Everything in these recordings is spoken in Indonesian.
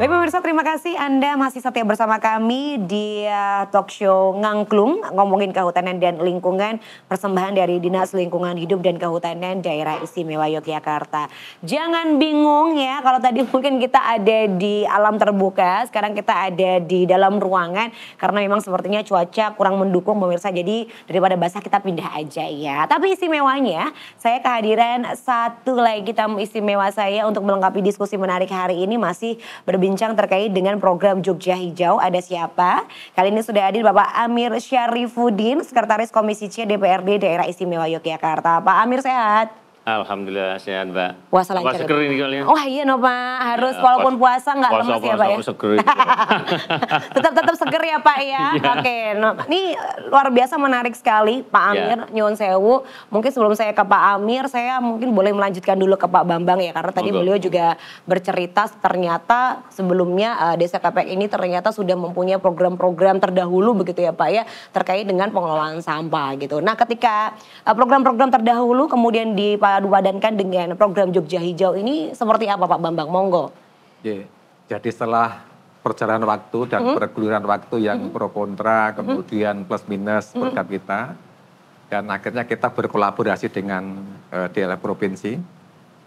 Baik pemirsa, terima kasih Anda masih setia bersama kami di talk show Ngangklung, ngomongin kehutanan dan lingkungan, persembahan dari Dinas Lingkungan Hidup dan Kehutanan Daerah Istimewa Yogyakarta. Jangan bingung ya, kalau tadi mungkin kita ada di alam terbuka, sekarang kita ada di dalam ruangan, karena memang sepertinya cuaca kurang mendukung pemirsa, jadi daripada basah kita pindah aja ya. Tapi istimewanya, saya kehadiran satu lagi tamu istimewa saya untuk melengkapi diskusi menarik hari ini masih berbincang terkait dengan program Jogja Hijau. Ada siapa? Kali ini sudah hadir Bapak Amir Syarifuddin, Sekretaris Komisi C DPRD Daerah Istimewa Yogyakarta. Pak Amir sehat? Alhamdulillah sehat, Mbak. Puasa lancar. Seger ini kalian. Oh iya no Pak, harus ya, walaupun puasa nggak lemes ya Pak ya. Seger. tetap seger ya Pak ya. Ya. Oke, no, ini luar biasa menarik sekali Pak Amir, ya. Nyuwun sewu. Mungkin sebelum saya ke Pak Amir, saya mungkin boleh melanjutkan dulu ke Pak Bambang ya, karena tadi beliau juga bercerita ternyata sebelumnya Desa Kepek ini ternyata sudah mempunyai program-program terdahulu begitu ya Pak ya, terkait dengan pengelolaan sampah gitu. Nah ketika program-program terdahulu kemudian dipadankan dengan program Jogja Hijau ini seperti apa Pak Bambang? Monggo. Jadi setelah perjalanan waktu dan perguliran waktu yang pro kontra, kemudian plus minus program kita, dan akhirnya kita berkolaborasi dengan daerah provinsi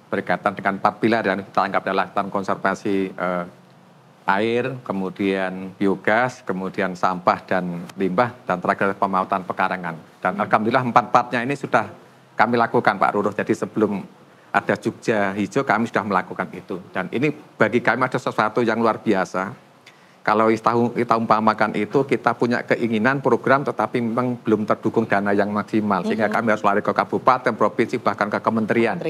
berkaitan dengan 4 pilar yang kita anggap adalah tentang konservasi air, kemudian biogas, kemudian sampah dan limbah, dan terakhir pemautan pekarangan. Dan alhamdulillah 4-4-nya ini sudah kami lakukan Pak Rurus. Jadi sebelum ada Jogja Hijau kami sudah melakukan itu. Dan ini bagi kami ada sesuatu yang luar biasa. Kalau kita umpamakan itu, kita punya keinginan program tetapi memang belum terdukung dana yang maksimal. Sehingga kami harus lari ke kabupaten, provinsi, bahkan ke kementerian.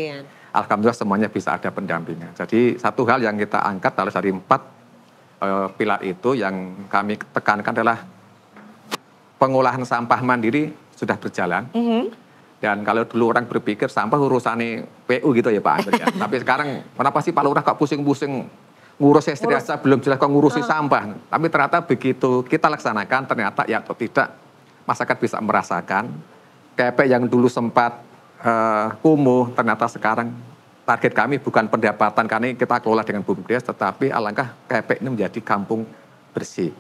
Alhamdulillah semuanya bisa ada pendampingan. Jadi satu hal yang kita angkat adalah dari 4 pilar itu yang kami tekankan adalah pengolahan sampah mandiri sudah berjalan. Dan kalau dulu orang berpikir sampah urusannya PU gitu ya Pak Amir ya. Tapi sekarang kenapa sih Pak Lurah kok pusing-pusing ngurus istri aja belum jelas kok ngurusi sampah. Tapi ternyata begitu kita laksanakan ternyata ya atau tidak masyarakat bisa merasakan. Kepek yang dulu sempat kumuh ternyata sekarang target kami bukan pendapatan karena kita kelola dengan BUMDes, tetapi alangkah Kepek ini menjadi kampung bersih.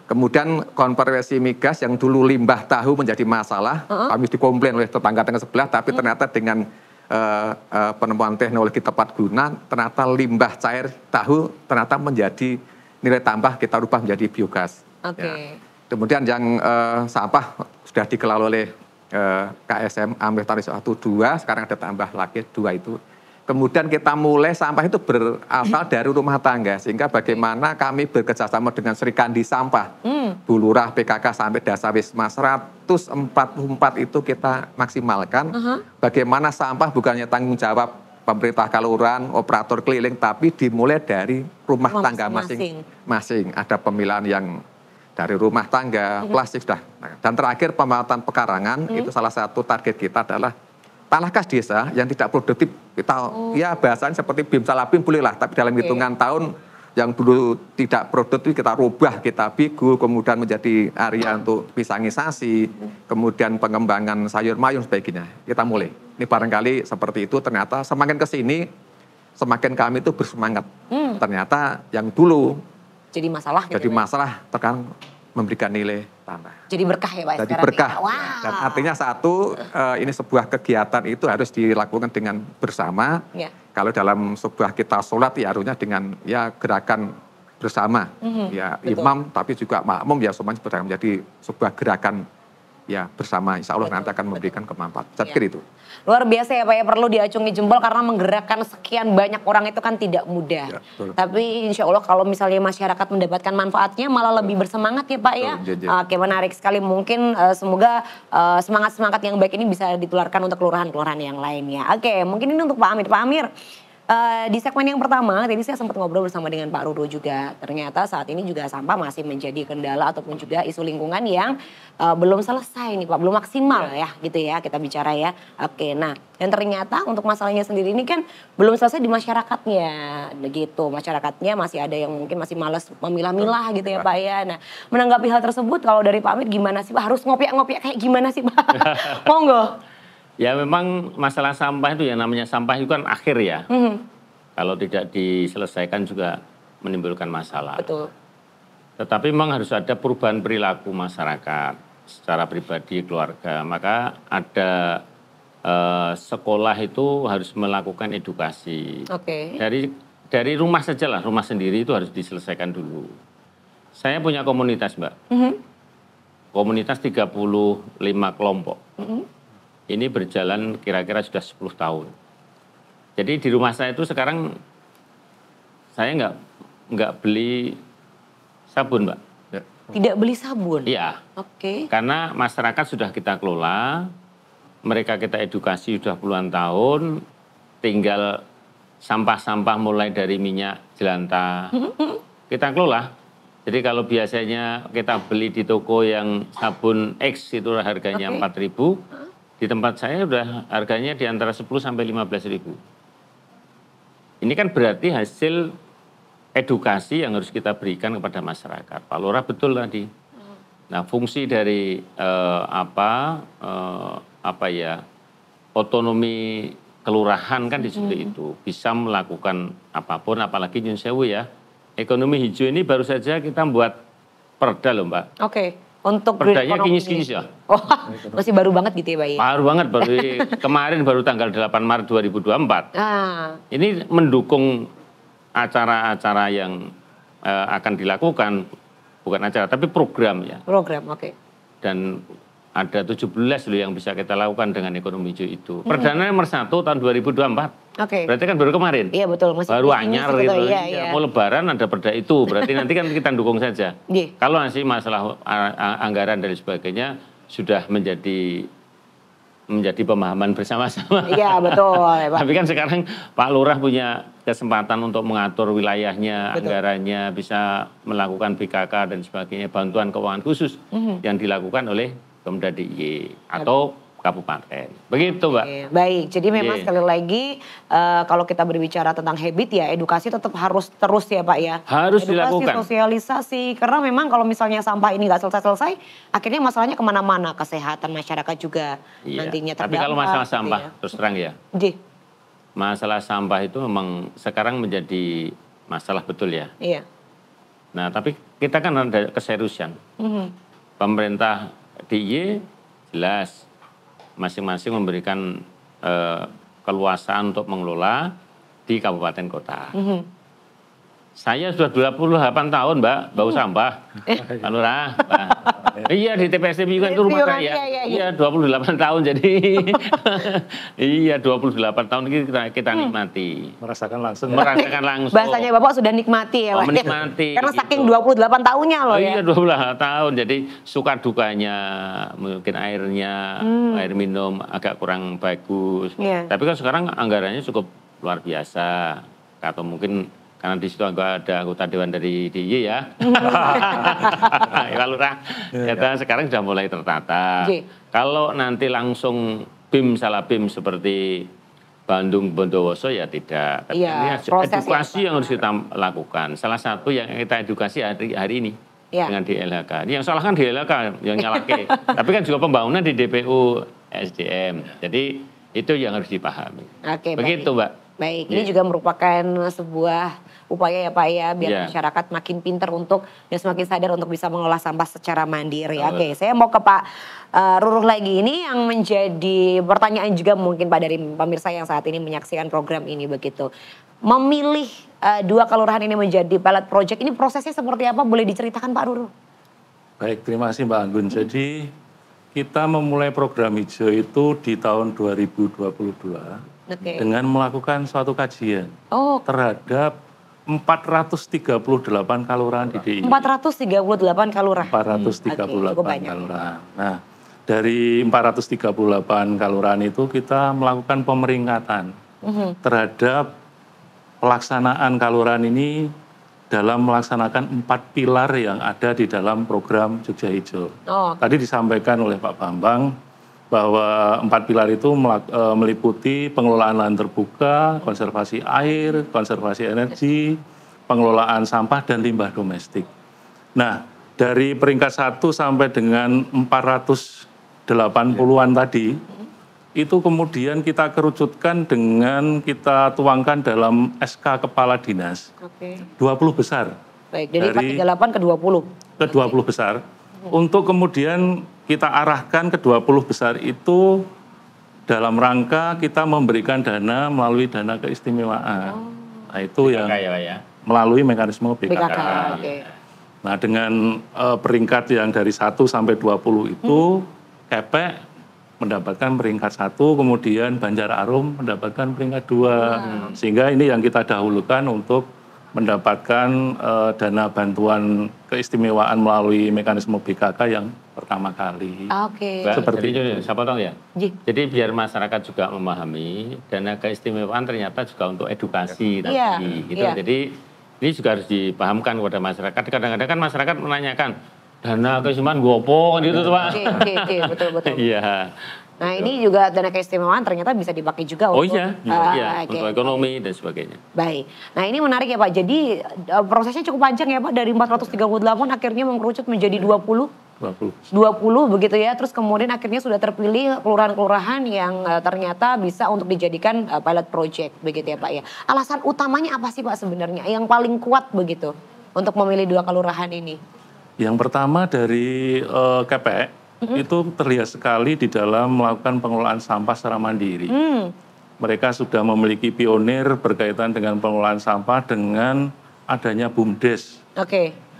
Kemudian konversi migas yang dulu limbah tahu menjadi masalah, kami dikomplain oleh tetangga-tetangga sebelah, tapi ternyata dengan penemuan teknologi tepat guna, ternyata limbah cair tahu ternyata menjadi nilai tambah kita rubah menjadi biogas. Ya. Kemudian yang sampah sudah dikelola oleh KSM Amir Taris 1-2, sekarang ada tambah lagi 2 itu. Kemudian kita mulai sampah itu berasal dari rumah tangga. Sehingga bagaimana kami bekerjasama dengan Serikandi Sampah. Bulurah, PKK sampai Dasawisma 144 itu kita maksimalkan. Bagaimana sampah bukannya tanggung jawab pemerintah kelurahan, operator keliling, tapi dimulai dari rumah tangga masing-masing. Ada pemilahan yang dari rumah tangga, plastik sudah. Dan terakhir pemautan pekarangan, itu salah satu target kita adalah tanah kas desa yang tidak produktif, kita ya bahasanya seperti BIM Salabim bolehlah, tapi dalam hitungan tahun yang dulu tidak produktif kita rubah, kita bigu, kemudian menjadi area untuk pisangisasi, kemudian pengembangan sayur mayur sebagainya. Kita mulai. Ini barangkali seperti itu, ternyata semakin ke sini semakin kami itu bersemangat. Ternyata yang dulu jadi masalah gitu. Jadi masalah terkadang memberikan nilai tambah. Jadi berkah ya Pak? Jadi berkah. Wow. Dan artinya satu, ini sebuah kegiatan itu harus dilakukan dengan bersama. Kalau dalam sebuah kita sholat ya harusnya dengan ya gerakan bersama. Ya imam tapi juga makmum ya semuanya menjadi sebuah gerakan ya bersama. Insya Allah nanti akan memberikan kemanfaatan. Saya pikir itu. Luar biasa ya Pak ya, perlu diacungi jempol karena menggerakkan sekian banyak orang itu kan tidak mudah. Tapi insya Allah kalau misalnya masyarakat mendapatkan manfaatnya malah lebih bersemangat ya Pak ya. Oke, menarik sekali, mungkin semoga semangat-semangat yang baik ini bisa ditularkan untuk kelurahan-kelurahan yang lainnya. Oke, mungkin ini untuk Pak Amir. Pak Amir, di segmen yang pertama tadi saya sempat ngobrol bersama dengan Pak Ruru juga. Ternyata saat ini juga sampah masih menjadi kendala ataupun juga isu lingkungan yang belum selesai nih Pak, belum maksimal ya gitu ya kita bicara ya. Oke, nah dan ternyata untuk masalahnya sendiri ini kan belum selesai di masyarakatnya gitu. Masyarakatnya masih ada yang mungkin masih malas memilah-milah gitu ya Pak ya. Nah menanggapi hal tersebut kalau dari Pak Amir gimana sih Pak? Harus ngopiak-ngopiak kayak gimana sih Pak? Monggo. Ya memang masalah sampah itu ya namanya sampah itu kan akhir ya. Kalau tidak diselesaikan juga menimbulkan masalah. Betul. Tetapi memang harus ada perubahan perilaku masyarakat secara pribadi, keluarga. Maka ada sekolah itu harus melakukan edukasi. Oke. Dari rumah saja lah, rumah sendiri itu harus diselesaikan dulu. Saya punya komunitas, Mbak. Komunitas 35 kelompok. Ini berjalan kira-kira sudah 10 tahun. Jadi di rumah saya itu sekarang saya nggak beli sabun, Mbak. Tidak beli sabun? Iya. Oke. Karena masyarakat sudah kita kelola, mereka kita edukasi sudah puluhan tahun, tinggal sampah-sampah mulai dari minyak jelantah, kita kelola. Jadi kalau biasanya kita beli di toko yang sabun X itu harganya 4.000, di tempat saya udah harganya di antara 10 sampai 15.000. Ini kan berarti hasil edukasi yang harus kita berikan kepada masyarakat. Pak Lurah betul tadi. Nah, fungsi dari otonomi kelurahan kan di situ itu bisa melakukan apapun, apalagi Nyun Sewu ya. Ekonomi hijau ini baru saja kita buat perda loh, Mbak. Oke. Untuk perdanya kinyis-kinyis ya. Oh, masih baru banget gitu ya, Pak? Baru banget, kemarin baru tanggal 8 Maret 2024. Ini mendukung acara-acara yang akan dilakukan, bukan acara, tapi program ya. Program, oke. Dan ada 17 loh yang bisa kita lakukan dengan ekonomi hijau itu. Perdana nomor 1 tahun 2024. Oke. Berarti kan baru kemarin. Iya betul. Baru anyar gitu. Iya. Mau lebaran ada perda itu. Berarti nanti kan kita dukung saja. Kalau nanti masalah anggaran dan sebagainya sudah menjadi pemahaman bersama-sama. Iya betul. Pak. Tapi kan sekarang Pak Lurah punya kesempatan untuk mengatur wilayahnya, anggarannya, bisa melakukan BKK dan sebagainya, bantuan keuangan khusus yang dilakukan oleh Pemda DIY atau kabupaten. Begitu, Mbak. Baik, jadi memang sekali lagi kalau kita berbicara tentang habit ya edukasi tetap harus terus ya Pak ya. Harus dilakukan. Sosialisasi, karena memang kalau misalnya sampah ini nggak selesai-selesai, akhirnya masalahnya kemana-mana, kesehatan masyarakat juga nantinya terdampak. Tapi kalau masalah sampah, terus terang ya. Masalah sampah itu memang sekarang menjadi masalah betul ya. Iya. Nah, tapi kita kan ada keseriusan. Pemerintah DIY jelas masing-masing memberikan keluasan untuk mengelola di kabupaten kota. Saya sudah 28 tahun, Mbak, bau sampah. Pak Lurah. Iya, di TPSD juga itu rumah saya. Iya, 28 tahun jadi. Iya, 28 tahun kita nikmati. Merasakan langsung. Bahasanya Bapak sudah nikmati ya, Pak. Menikmati. Karena saking 28 tahunnya loh ya. Iya, 28 tahun. Jadi suka dukanya, mungkin airnya, air minum agak kurang bagus. Tapi kan sekarang anggarannya cukup luar biasa. Atau mungkin karena di situ ada anggota dewan dari DIY ya. Pak Lurah, sekarang sudah mulai tertata. Kalau nanti langsung salah BIM seperti Bandung Bondowoso ya tidak. Tapi ini edukasi yang harus kita lakukan. Salah satu yang kita edukasi hari ini dengan DLHK. Ini yang salah kan DLHK yang nyalake. Tapi kan juga pembangunan di DPU SDM. Jadi itu yang harus dipahami. Begitu, Mbak. Baik, ini juga merupakan sebuah upaya ya Pak ya, biar masyarakat makin pintar untuk dan semakin sadar untuk bisa mengolah sampah secara mandiri. Oke, saya mau ke Pak Ruruh lagi. Ini yang menjadi pertanyaan juga mungkin Pak dari pemirsa yang saat ini menyaksikan program ini begitu. Memilih 2 kelurahan ini menjadi pilot project, ini prosesnya seperti apa? Boleh diceritakan Pak Ruruh? Baik, terima kasih Mbak Anggun. Jadi kita memulai program hijau itu di tahun 2022. Dengan melakukan suatu kajian terhadap 438 kelurahan di DIY. 438 kelurahan? 438 kelurahan. Nah, dari 438 kelurahan itu kita melakukan pemeringkatan terhadap pelaksanaan kelurahan ini dalam melaksanakan 4 pilar yang ada di dalam program Jogja Hijau. Tadi disampaikan oleh Pak Bambang bahwa 4 pilar itu meliputi pengelolaan lahan terbuka, konservasi air, konservasi energi, pengelolaan sampah, dan limbah domestik. Nah, dari peringkat 1 sampai dengan 480-an tadi, itu kemudian kita kerucutkan dengan kita tuangkan dalam SK Kepala Dinas. 20 besar. Baik, dari 438 ke 20. Ke 20 besar. Untuk kemudian kita arahkan ke 20 besar itu dalam rangka kita memberikan dana melalui dana keistimewaan. Nah itu yang melalui mekanisme BKK. Nah dengan peringkat yang dari 1 sampai 20 itu Kepek mendapatkan peringkat 1, kemudian Banjar Arum mendapatkan peringkat 2. Sehingga ini yang kita dahulukan untuk mendapatkan dana bantuan keistimewaan melalui mekanisme BKK yang pertama kali. Seperti itu, saya potong ya. Jadi biar masyarakat juga memahami, dana keistimewaan ternyata juga untuk edukasi nanti. Gitu. Jadi ini juga harus dipahamkan kepada masyarakat. Kadang-kadang kan masyarakat menanyakan, dana keistimewaan gue apa gitu tuh Pak. Betul. Iya. Nah ini juga dana keistimewaan ternyata bisa dipakai juga untuk untuk ekonomi dan sebagainya. Baik. Nah ini menarik ya Pak. Jadi prosesnya cukup panjang ya Pak. Dari 438 akhirnya mengerucut menjadi 20 begitu ya. Terus kemudian akhirnya sudah terpilih kelurahan-kelurahan yang ternyata bisa untuk dijadikan pilot project begitu ya Pak ya. Alasan utamanya apa sih Pak sebenarnya yang paling kuat begitu untuk memilih 2 kelurahan ini? Yang pertama dari KPE itu terlihat sekali di dalam melakukan pengelolaan sampah secara mandiri. Mereka sudah memiliki pionir berkaitan dengan pengelolaan sampah dengan adanya BUMDes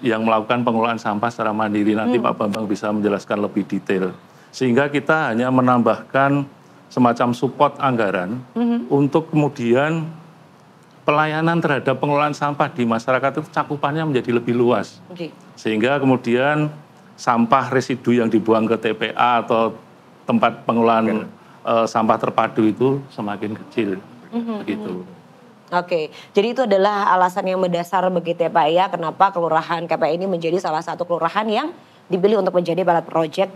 yang melakukan pengelolaan sampah secara mandiri. Nanti Pak Bambang bisa menjelaskan lebih detail. Sehingga kita hanya menambahkan semacam support anggaran untuk kemudian pelayanan terhadap pengelolaan sampah di masyarakat itu cakupannya menjadi lebih luas. Sehingga kemudian sampah residu yang dibuang ke TPA atau tempat pengelolaan sampah terpadu itu semakin kecil. Begitu. Jadi itu adalah alasan yang mendasar begitu ya Pak ya, kenapa kelurahan KPI ini menjadi salah satu kelurahan yang dipilih untuk menjadi pilot project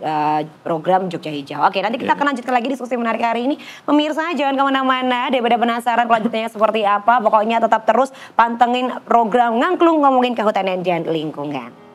program Jogja Hijau. Nanti kita akan lanjutkan lagi diskusi menarik hari ini. Pemirsa jangan kemana-mana, daripada penasaran kelanjutannya seperti apa, pokoknya tetap terus pantengin program Ngangklung Ngomongin Kehutanan dan Lingkungan.